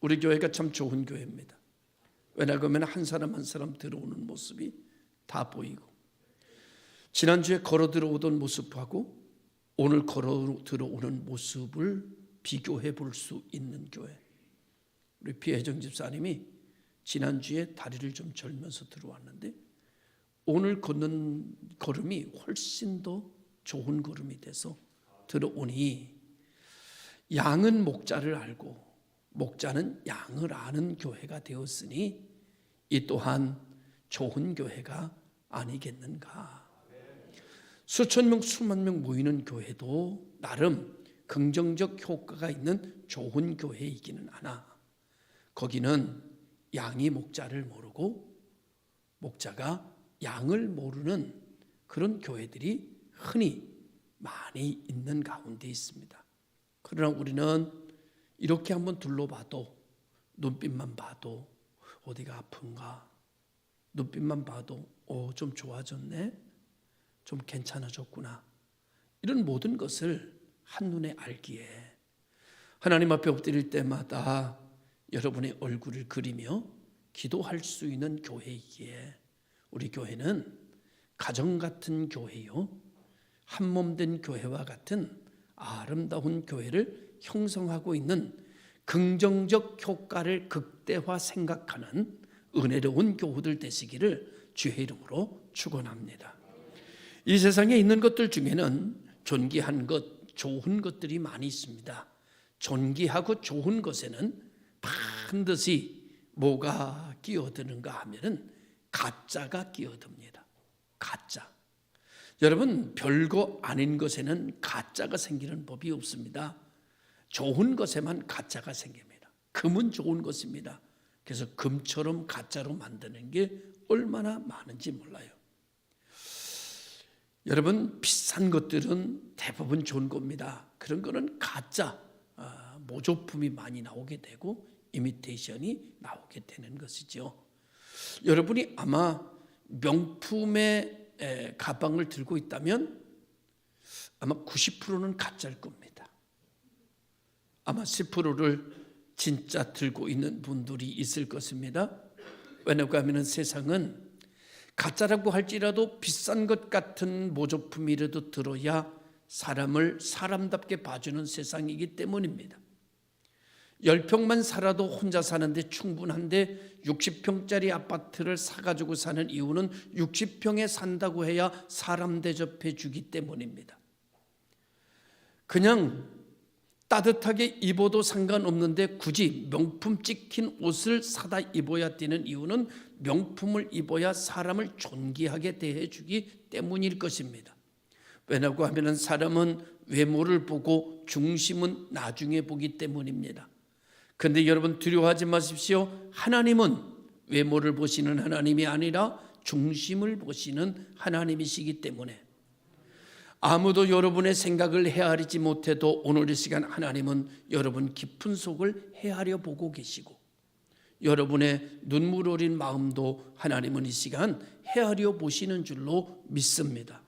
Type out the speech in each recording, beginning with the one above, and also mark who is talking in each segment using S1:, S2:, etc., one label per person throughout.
S1: 우리 교회가 참 좋은 교회입니다. 왜냐하면 한 사람 한 사람 들어오는 모습이 다 보이고, 지난주에 걸어 들어오던 모습하고 오늘 걸어 들어오는 모습을 비교해 볼 수 있는 교회. 우리 피혜정 집사님이 지난주에 다리를 좀 절면서 들어왔는데 오늘 걷는 걸음이 훨씬 더 좋은 걸음이 돼서 들어오니, 양은 목자를 알고 목자는 양을 아는 교회가 되었으니 이 또한 좋은 교회가 아니겠는가. 수천 명 수만 명 모이는 교회도 나름 긍정적 효과가 있는 좋은 교회이기는 하나, 거기는 양이 목자를 모르고 목자가 양을 모르는 그런 교회들이 흔히 많이 있는 가운데 있습니다. 그러나 우리는 이렇게 한번 둘러봐도, 눈빛만 봐도 어디가 아픈가, 눈빛만 봐도 좀 좋아졌네, 좀 괜찮아졌구나, 이런 모든 것을 한눈에 알기에 하나님 앞에 엎드릴 때마다 여러분의 얼굴을 그리며 기도할 수 있는 교회이기에 우리 교회는 가정 같은 교회요, 한몸된 교회와 같은 아름다운 교회를 형성하고 있는 긍정적 효과를 극대화 생각하는 은혜로운 교우들 되시기를 주의 이름으로 축원합니다. 이 세상에 있는 것들 중에는 존귀한 것, 좋은 것들이 많이 있습니다. 존귀하고 좋은 것에는 반드시 뭐가 끼어드는가 하면은 가짜가 끼어듭니다. 가짜. 여러분, 별거 아닌 것에는 가짜가 생기는 법이 없습니다. 좋은 것에만 가짜가 생깁니다. 금은 좋은 것입니다. 그래서 금처럼 가짜로 만드는 게 얼마나 많은지 몰라요. 여러분, 비싼 것들은 대부분 좋은 겁니다. 그런 거는 가짜, 모조품이 많이 나오게 되고 이미테이션이 나오게 되는 것이죠. 여러분이 아마 명품의 가방을 들고 있다면 아마 90%는 가짜일 겁니다. 아마 10%를 진짜 들고 있는 분들이 있을 것입니다. 왜냐하면 세상은 가짜라고 할지라도 비싼 것 같은 모조품이라도 들어야 사람을 사람답게 봐주는 세상이기 때문입니다. 10평만 살아도 혼자 사는데 충분한데 60평짜리 아파트를 사가지고 사는 이유는 60평에 산다고 해야 사람 대접해 주기 때문입니다. 그냥 따뜻하게 입어도 상관없는데 굳이 명품 찍힌 옷을 사다 입어야 되는 이유는 명품을 입어야 사람을 존귀하게 대해주기 때문일 것입니다. 왜냐고 하면 사람은 외모를 보고 중심은 나중에 보기 때문입니다. 그런데 여러분, 두려워하지 마십시오. 하나님은 외모를 보시는 하나님이 아니라 중심을 보시는 하나님이시기 때문에 아무도 여러분의 생각을 헤아리지 못해도 오늘 이 시간 하나님은 여러분 깊은 속을 헤아려 보고 계시고, 여러분의 눈물 어린 마음도 하나님은 이 시간 헤아려 보시는 줄로 믿습니다.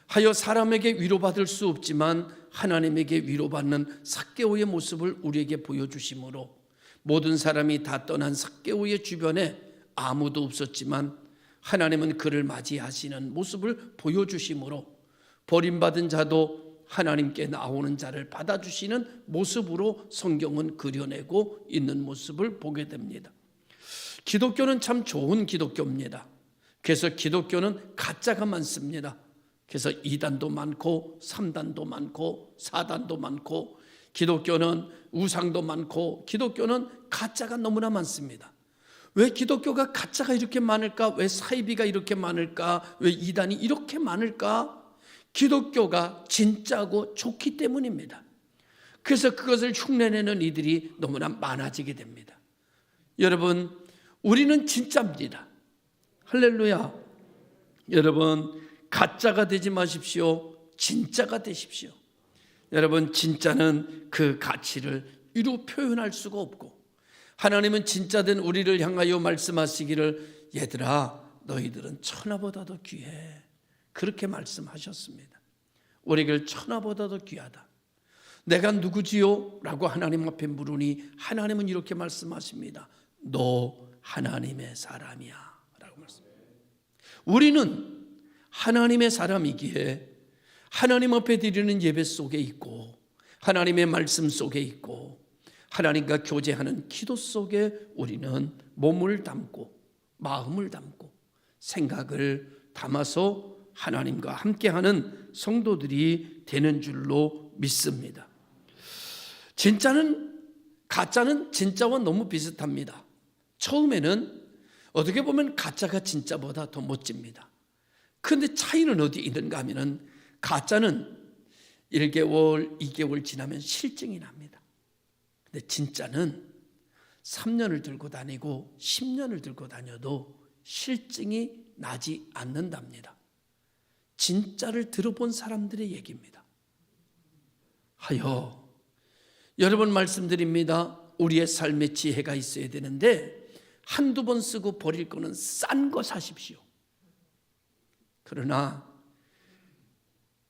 S1: 하여 사람에게 위로받을 수 없지만 하나님에게 위로받는 삭개오의 모습을 우리에게 보여주심으로, 모든 사람이 다 떠난 삭개오의 주변에 아무도 없었지만 하나님은 그를 맞이하시는 모습을 보여주심으로 버림받은 자도 하나님께 나오는 자를 받아주시는 모습으로 성경은 그려내고 있는 모습을 보게 됩니다. 기독교는 참 좋은 기독교입니다. 그래서 기독교는 가짜가 많습니다. 그래서 2단도 많고 3단도 많고 4단도 많고, 기독교는 우상도 많고 기독교는 가짜가 너무나 많습니다. 왜 기독교가 가짜가 이렇게 많을까? 왜 사이비가 이렇게 많을까? 왜 2단이 이렇게 많을까? 기독교가 진짜고 좋기 때문입니다. 그래서 그것을 흉내내는 이들이 너무나 많아지게 됩니다. 여러분, 우리는 진짜입니다. 할렐루야. 여러분, 가짜가 되지 마십시오. 진짜가 되십시오. 여러분, 진짜는 그 가치를 이루 표현할 수가 없고, 하나님은 진짜된 우리를 향하여 말씀하시기를 얘들아, 너희들은 천하보다도 귀해, 그렇게 말씀하셨습니다. 우리에게 천하보다도 귀하다. 내가 누구지요? 라고 하나님 앞에 물으니 하나님은 이렇게 말씀하십니다. 너 하나님의 사람이야 라고 말씀합니다. 우리는 하나님의 사람이기에 하나님 앞에 드리는 예배 속에 있고 하나님의 말씀 속에 있고 하나님과 교제하는 기도 속에 우리는 몸을 담고 마음을 담고 생각을 담아서 하나님과 함께하는 성도들이 되는 줄로 믿습니다. 가짜는 진짜와 너무 비슷합니다. 처음에는 어떻게 보면 가짜가 진짜보다 더 멋집니다. 그런데 차이는 어디 있는가 하면은 가짜는 1개월, 2개월 지나면 실증이 납니다. 근데 진짜는 3년을 들고 다니고 10년을 들고 다녀도 실증이 나지 않는답니다. 진짜를 들어본 사람들의 얘기입니다. 하여 여러분 말씀드립니다. 우리의 삶에 지혜가 있어야 되는데 한두 번 쓰고 버릴 거는 싼 거 사십시오. 그러나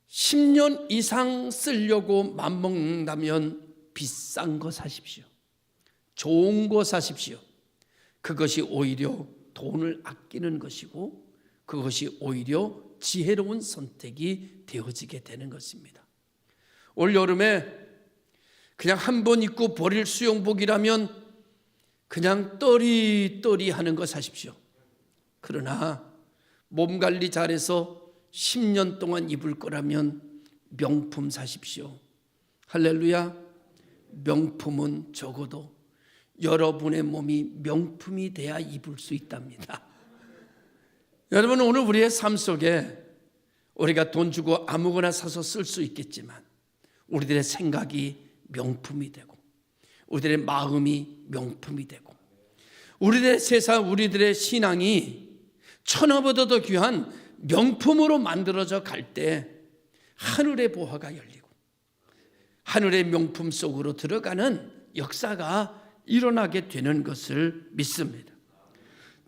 S1: 10년 이상 쓰려고 맘먹는다면 비싼 거 사십시오. 좋은 거 사십시오. 그것이 오히려 돈을 아끼는 것이고 그것이 오히려 지혜로운 선택이 되어지게 되는 것입니다. 올 여름에 그냥 한 번 입고 버릴 수영복이라면 그냥 떠리 하는 거 사십시오. 그러나 몸 관리 잘해서 10년 동안 입을 거라면 명품 사십시오. 할렐루야. 명품은 적어도 여러분의 몸이 명품이 돼야 입을 수 있답니다. 여러분, 오늘 우리의 삶 속에 우리가 돈 주고 아무거나 사서 쓸 수 있겠지만 우리들의 생각이 명품이 되고 우리들의 마음이 명품이 되고 우리들의 세상, 우리들의 신앙이 천하보다도 귀한 명품으로 만들어져 갈 때 하늘의 보화가 열리고 하늘의 명품 속으로 들어가는 역사가 일어나게 되는 것을 믿습니다.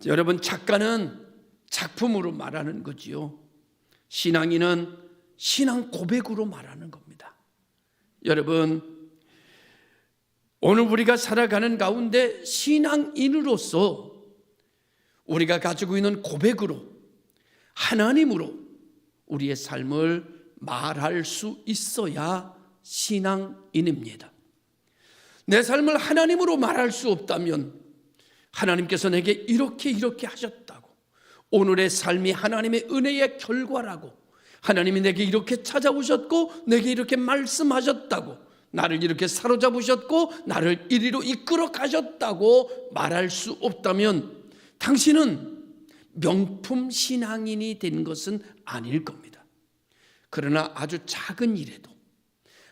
S1: 여러분, 작가는 작품으로 말하는 거지요. 신앙인은 신앙 고백으로 말하는 겁니다. 여러분, 오늘 우리가 살아가는 가운데 신앙인으로서 우리가 가지고 있는 고백으로 하나님으로 우리의 삶을 말할 수 있어야 신앙인입니다. 내 삶을 하나님으로 말할 수 없다면 하나님께서 내게 이렇게 하셨다고, 오늘의 삶이 하나님의 은혜의 결과라고, 하나님이 내게 이렇게 찾아오셨고 내게 이렇게 말씀하셨다고, 나를 이렇게 사로잡으셨고 나를 이리로 이끌어 가셨다고 말할 수 없다면 당신은 명품 신앙인이 된 것은 아닐 겁니다. 그러나 아주 작은 일에도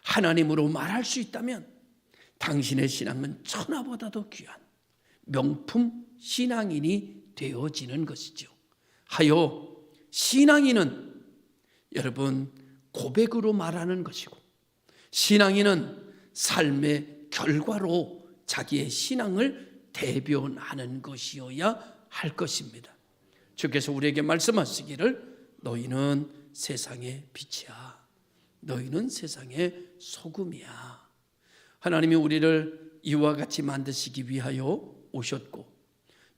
S1: 하나님으로 말할 수 있다면 당신의 신앙은 천하보다도 귀한 명품 신앙인이 되어지는 것이죠. 하여 신앙인은 여러분 고백으로 말하는 것이고 신앙인은 삶의 결과로 자기의 신앙을 대변하는 것이어야 할 것입니다. 주께서 우리에게 말씀하시기를 너희는 세상의 빛이야. 너희는 세상의 소금이야. 하나님이 우리를 이와 같이 만드시기 위하여 오셨고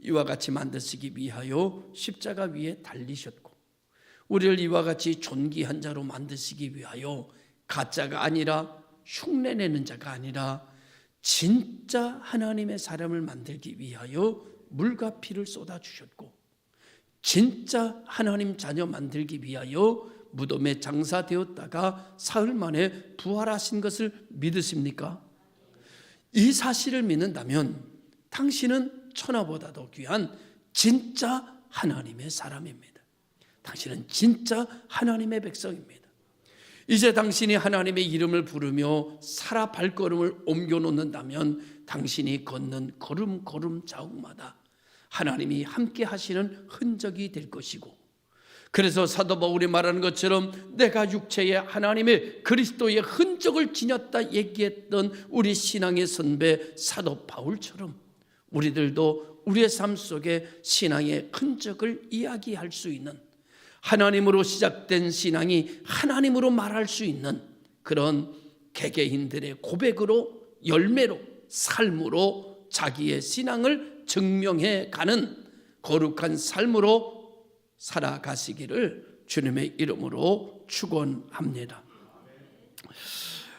S1: 이와 같이 만드시기 위하여 십자가 위에 달리셨고 우리를 이와 같이 존귀한 자로 만드시기 위하여 가짜가 아니라 흉내내는 자가 아니라 진짜 하나님의 사람을 만들기 위하여 물과 피를 쏟아주셨고 진짜 하나님 자녀 만들기 위하여 무덤에 장사되었다가 사흘 만에 부활하신 것을 믿으십니까? 이 사실을 믿는다면 당신은 천하보다도 귀한 진짜 하나님의 사람입니다. 당신은 진짜 하나님의 백성입니다. 이제 당신이 하나님의 이름을 부르며 살아 발걸음을 옮겨놓는다면 당신이 걷는 걸음 자국마다 하나님이 함께 하시는 흔적이 될 것이고 그래서 사도 바울이 말하는 것처럼 내가 육체에 하나님의 그리스도의 흔적을 지녔다 얘기했던 우리 신앙의 선배 사도 바울처럼 우리들도 우리의 삶 속에 신앙의 흔적을 이야기할 수 있는 하나님으로 시작된 신앙이 하나님으로 말할 수 있는 그런 개개인들의 고백으로, 열매로, 삶으로 자기의 신앙을 증명해 가는 거룩한 삶으로 살아가시기를 주님의 이름으로 축원합니다.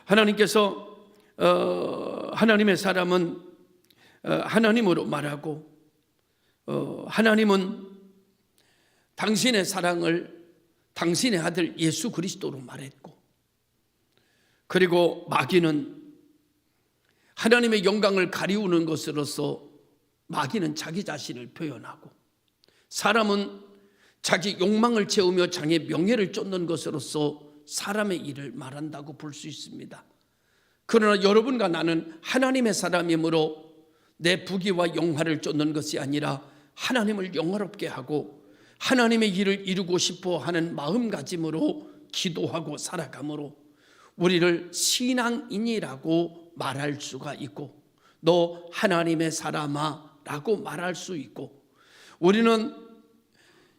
S1: 하나님께서 하나님의 사람은 하나님으로 말하고, 하나님은 당신의 사랑을 당신의 아들 예수 그리스도로 말했고, 그리고 마귀는 하나님의 영광을 가리우는 것으로서 마귀는 자기 자신을 표현하고, 사람은 자기 욕망을 채우며 자기의 명예를 쫓는 것으로서 사람의 일을 말한다고 볼 수 있습니다. 그러나 여러분과 나는 하나님의 사람이므로 내 부귀와 영화를 쫓는 것이 아니라 하나님을 영화롭게 하고 하나님의 일을 이루고 싶어 하는 마음가짐으로 기도하고 살아가므로 우리를 신앙인이라고 말할 수가 있고, 너 하나님의 사람아 라고 말할 수 있고, 우리는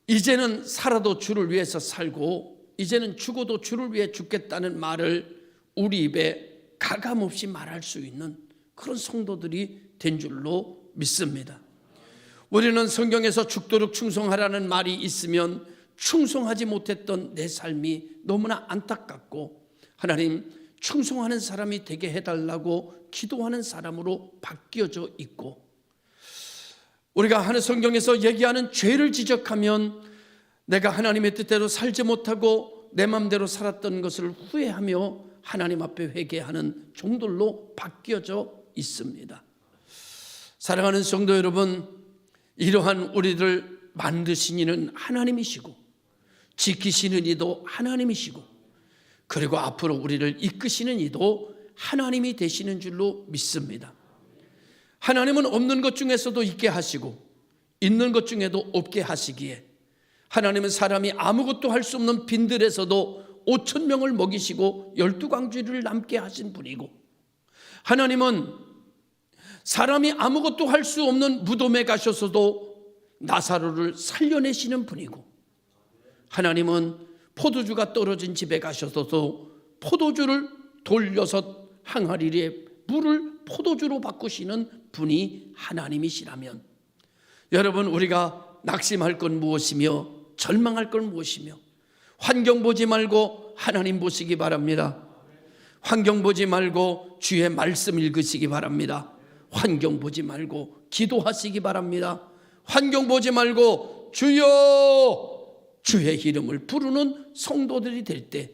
S1: 이제는 살아도 주를 위해서 살고 이제는 죽어도 주를 위해 죽겠다는 말을 우리 입에 가감없이 말할 수 있는 그런 성도들이 된 줄로 믿습니다. 우리는 성경에서 죽도록 충성하라는 말이 있으면 충성하지 못했던 내 삶이 너무나 안타깝고, 하나님 충성하는 사람이 되게 해달라고 기도하는 사람으로 바뀌어져 있고, 우리가 하는 성경에서 얘기하는 죄를 지적하면 내가 하나님의 뜻대로 살지 못하고 내 마음대로 살았던 것을 후회하며 하나님 앞에 회개하는 종들로 바뀌어져 있습니다. 사랑하는 성도 여러분, 이러한 우리를 만드신 이는 하나님이시고 지키시는 이도 하나님이시고, 그리고 앞으로 우리를 이끄시는 이도 하나님이 되시는 줄로 믿습니다. 하나님은 없는 것 중에서도 있게 하시고 있는 것 중에도 없게 하시기에, 하나님은 사람이 아무것도 할 수 없는 빈들에서도 5,000명을 먹이시고 12광주리를 남게 하신 분이고, 하나님은 사람이 아무것도 할 수 없는 무덤에 가셔서도 나사로를 살려내시는 분이고, 하나님은 포도주가 떨어진 집에 가셔서도 포도주를 돌려서 항아리에 물을 포도주로 바꾸시는 분이 하나님이시라면, 여러분, 우리가 낙심할 건 무엇이며 절망할 건 무엇이며, 환경 보지 말고 하나님 보시기 바랍니다. 환경 보지 말고 주의 말씀 읽으시기 바랍니다. 환경 보지 말고 기도하시기 바랍니다. 환경 보지 말고 주여 주의 이름을 부르는 성도들이 될 때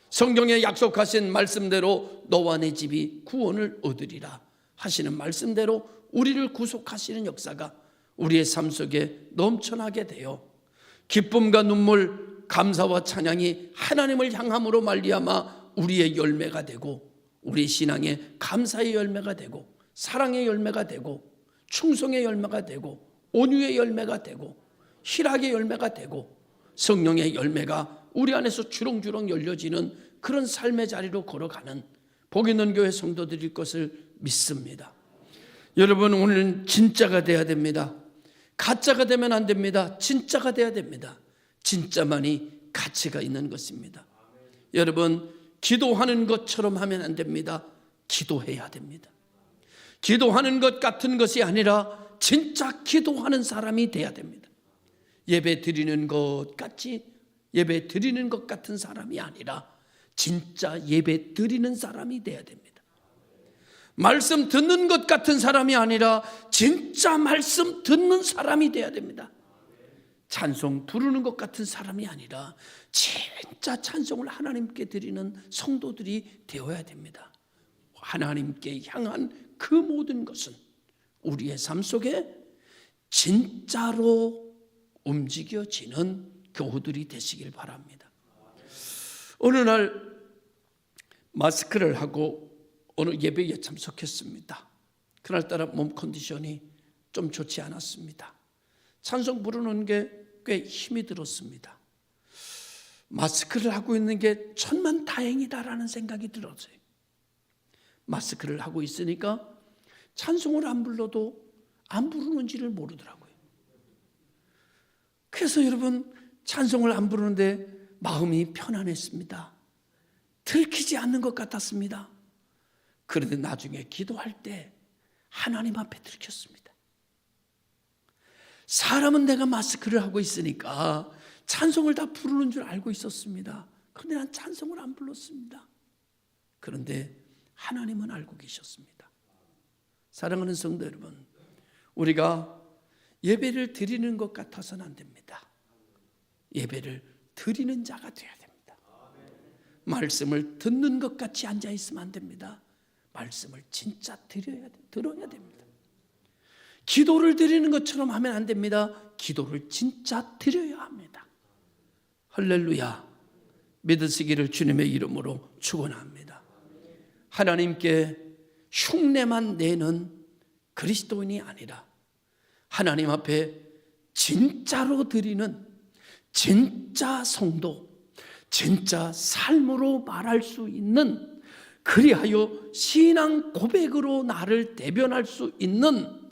S1: 성경에 약속하신 말씀대로 너와 내 집이 구원을 얻으리라 하시는 말씀대로 우리를 구속하시는 역사가 우리의 삶 속에 넘쳐나게 되어 기쁨과 눈물, 감사와 찬양이 하나님을 향함으로 말미암아 우리의 열매가 되고, 우리 신앙의 감사의 열매가 되고, 사랑의 열매가 되고, 충성의 열매가 되고, 온유의 열매가 되고, 희락의 열매가 되고, 성령의 열매가 우리 안에서 주렁주렁 열려지는 그런 삶의 자리로 걸어가는 복 있는 교회 성도들일 것을 믿습니다. 여러분, 오늘은 진짜가 돼야 됩니다. 가짜가 되면 안 됩니다. 진짜가 돼야 됩니다. 진짜만이 가치가 있는 것입니다. 여러분, 기도하는 것처럼 하면 안 됩니다. 기도해야 됩니다. 기도하는 것 같은 것이 아니라 진짜 기도하는 사람이 돼야 됩니다. 예배 드리는 것 같이 예배 드리는 것 같은 사람이 아니라 진짜 예배 드리는 사람이 돼야 됩니다. 말씀 듣는 것 같은 사람이 아니라 진짜 말씀 듣는 사람이 돼야 됩니다. 찬송 부르는 것 같은 사람이 아니라 진짜 찬송을 하나님께 드리는 성도들이 되어야 됩니다. 하나님께 향한 그 모든 것은 우리의 삶 속에 진짜로 움직여지는 교우들이 되시길 바랍니다. 어느 날 마스크를 하고 어느 예배에 참석했습니다. 그날따라 몸 컨디션이 좀 좋지 않았습니다. 찬송 부르는 게 꽤 힘이 들었습니다. 마스크를 하고 있는 게 천만다행이다라는 생각이 들었어요. 마스크를 하고 있으니까 찬송을 안 불러도 안 부르는지를 모르더라고요. 그래서 여러분, 찬송을 안 부르는데 마음이 편안했습니다. 들키지 않는 것 같았습니다. 그런데 나중에 기도할 때 하나님 앞에 들켰습니다. 사람은 내가 마스크를 하고 있으니까 찬송을 다 부르는 줄 알고 있었습니다. 그런데 난 찬송을 안 불렀습니다. 그런데 하나님은 알고 계셨습니다. 사랑하는 성도 여러분, 우리가 예배를 드리는 것 같아서는 안 됩니다. 예배를 드리는 자가 되어야 됩니다. 말씀을 듣는 것 같이 앉아 있으면 안 됩니다. 말씀을 진짜 들어야 됩니다. 기도를 드리는 것처럼 하면 안 됩니다. 기도를 진짜 드려야 합니다. 할렐루야. 믿으시기를 주님의 이름으로 축원합니다. 하나님께 흉내만 내는 그리스도인이 아니라 하나님 앞에 진짜로 드리는 진짜 성도, 진짜 삶으로 말할 수 있는, 그리하여 신앙 고백으로 나를 대변할 수 있는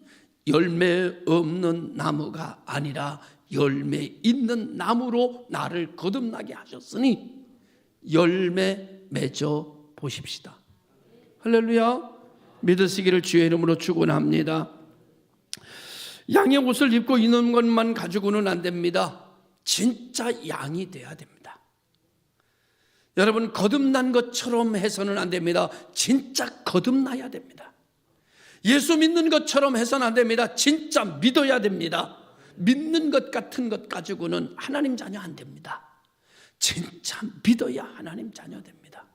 S1: 열매 없는 나무가 아니라 열매 있는 나무로 나를 거듭나게 하셨으니 열매 맺어 보십시다. 할렐루야. 믿으시기를 주의 이름으로 축원합니다. 양의 옷을 입고 있는 것만 가지고는 안 됩니다. 진짜 양이 돼야 됩니다. 여러분, 거듭난 것처럼 해서는 안 됩니다. 진짜 거듭나야 됩니다. 예수 믿는 것처럼 해서는 안 됩니다. 진짜 믿어야 됩니다. 믿는 것 같은 것 가지고는 하나님 자녀 안 됩니다. 진짜 믿어야 하나님 자녀 됩니다.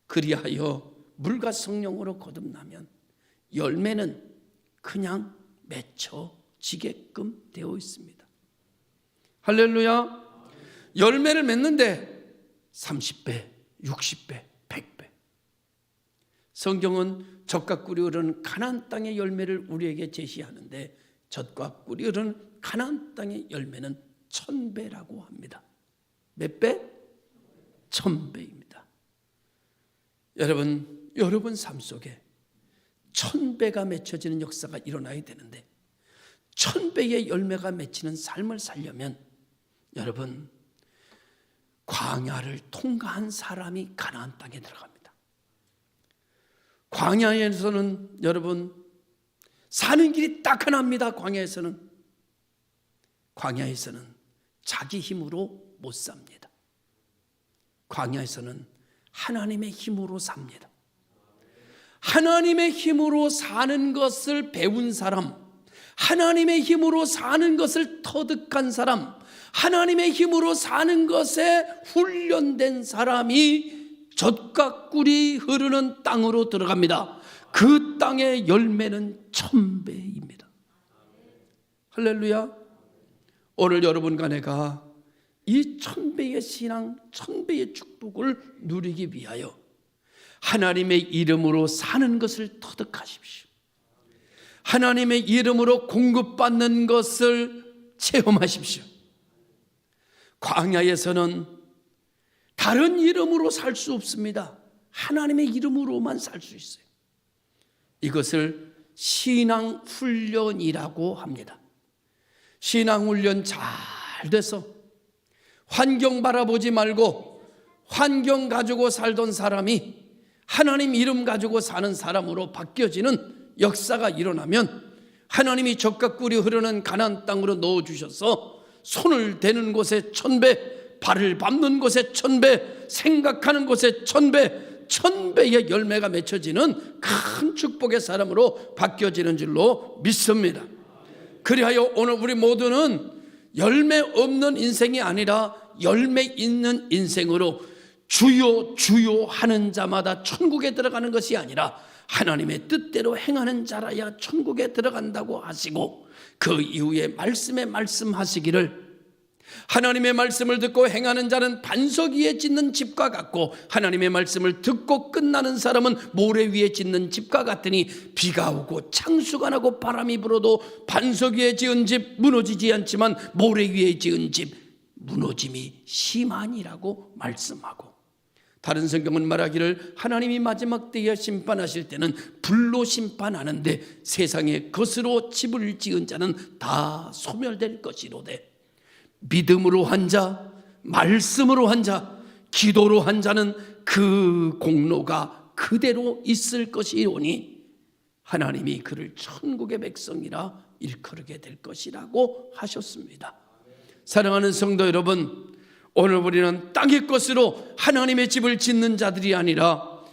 S1: 그리하여 물과 성령으로 거듭나면 열매는 그냥 맺혀지게끔 되어 있습니다. 할렐루야. 열매를 맺는데 30배, 60배, 100배. 성경은 젖과 꿀이 흐르는 가나안 땅의 열매를 우리에게 제시하는데 젖과 꿀이 흐르는 가나안 땅의 열매는 1000배라고 합니다. 몇 배? 1000배입니다. 여러분 삶 속에 1000배가 맺혀지는 역사가 일어나야 되는데 1000배의 열매가 맺히는 삶을 살려면 여러분, 광야를 통과한 사람이 가나안 땅에 들어갑니다. 광야에서는 여러분 사는 길이 딱 하나입니다. 광야에서는 자기 힘으로 못 삽니다. 광야에서는 하나님의 힘으로 삽니다. 하나님의 힘으로 사는 것을 배운 사람, 하나님의 힘으로 사는 것을 터득한 사람, 하나님의 힘으로 사는 것에 훈련된 사람이 젖과 꿀이 흐르는 땅으로 들어갑니다. 그 땅의 열매는 1000배입니다. 할렐루야. 오늘 여러분과 내가 이 1000배의 신앙, 1000배의 축복을 누리기 위하여 하나님의 이름으로 사는 것을 터득하십시오. 하나님의 이름으로 공급받는 것을 체험하십시오. 광야에서는 다른 이름으로 살 수 없습니다. 하나님의 이름으로만 살 수 있어요. 이것을 신앙훈련이라고 합니다. 신앙훈련 잘 돼서 환경 바라보지 말고 환경 가지고 살던 사람이 하나님 이름 가지고 사는 사람으로 바뀌어지는 역사가 일어나면 하나님이 젖과 꿀이 흐르는 가나안 땅으로 넣어주셔서 손을 대는 곳에 1000배, 발을 밟는 곳에 1000배, 생각하는 곳에 1000배, 1000배의 열매가 맺혀지는 큰 축복의 사람으로 바뀌어지는 줄로 믿습니다. 그리하여 오늘 우리 모두는 열매 없는 인생이 아니라 열매 있는 인생으로 주여 주여 하는 자마다 천국에 들어가는 것이 아니라 하나님의 뜻대로 행하는 자라야 천국에 들어간다고 하시고, 그 이후에 말씀에 말씀하시기를 하나님의 말씀을 듣고 행하는 자는 반석 위에 짓는 집과 같고 하나님의 말씀을 듣고 끝나는 사람은 모래 위에 짓는 집과 같으니 비가 오고 창수가 나고 바람이 불어도 반석 위에 지은 집 무너지지 않지만 모래 위에 지은 집 무너짐이 심하니라고 말씀하고, 다른 성경은 말하기를 하나님이 마지막 때에 심판하실 때는 불로 심판하는데 세상에 것으로 집을 지은 자는 다 소멸될 것이로되 믿음으로 한 자, 말씀으로 한 자, 기도로 한 자는 그 공로가 그대로 있을 것이오니 하나님이 그를 천국의 백성이라 일컬게 될 것이라고 하셨습니다. 사랑하는 성도 여러분, 오늘 우리는 땅의 것으로 하나님의 집을 짓는 자들이 아니라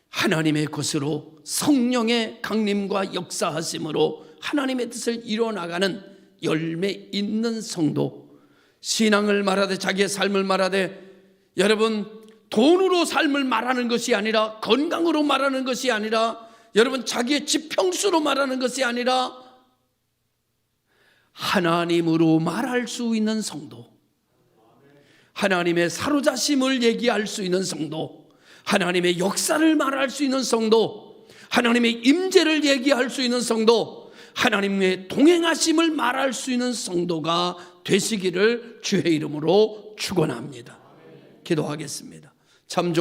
S1: 하나님의 것으로 성령의 강림과 역사하심으로 하나님의 뜻을 이뤄나가는 열매 있는 성도, 신앙을 말하되 자기의 삶을 말하되, 여러분 돈으로 삶을 말하는 것이 아니라, 건강으로 말하는 것이 아니라, 여러분 자기의 지평수로 말하는 것이 아니라 하나님으로 말할 수 있는 성도, 하나님의 사로자심을 얘기할 수 있는 성도, 하나님의 역사를 말할 수 있는 성도, 하나님의 임재를 얘기할 수 있는 성도, 하나님의 동행하심을 말할 수 있는 성도가 되시기를 주의 이름으로 축원합니다. 기도하겠습니다. 참 좋은